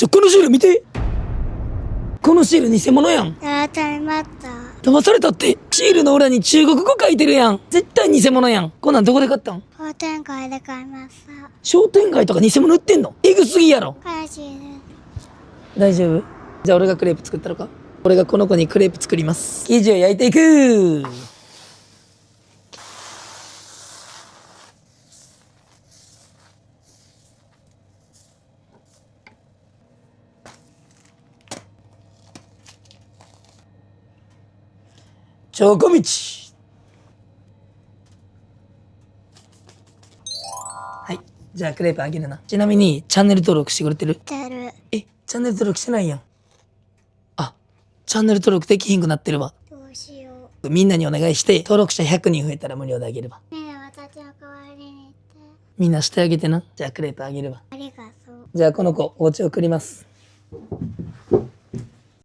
このシール見て。このシール偽物やん。騙されたって。シールの裏に中国語書いてるやん。絶対偽物やん。こんなんどこで買ったん？商店街で買いました。商店街とか偽物売ってんの？エグすぎやろ。怪しいです。大丈夫？じゃあ俺がクレープ作ったのか。俺がこの子にクレープ作ります。生地を焼いていく。チョコ道。はい。じゃあクレープあげるな。ちなみにチャンネル登録してくれてる？てる。チャンネル登録してないやん。あ、チャンネル登録できひんくなってるわ。どうしよみんなにお願いして、登録者100人増えたら無料であげるわ。う。ねえ、私の代わりにって。みんなしてあげてな。じゃあクレープあげるわ。ありがとう。じゃあこの子、お家送ります。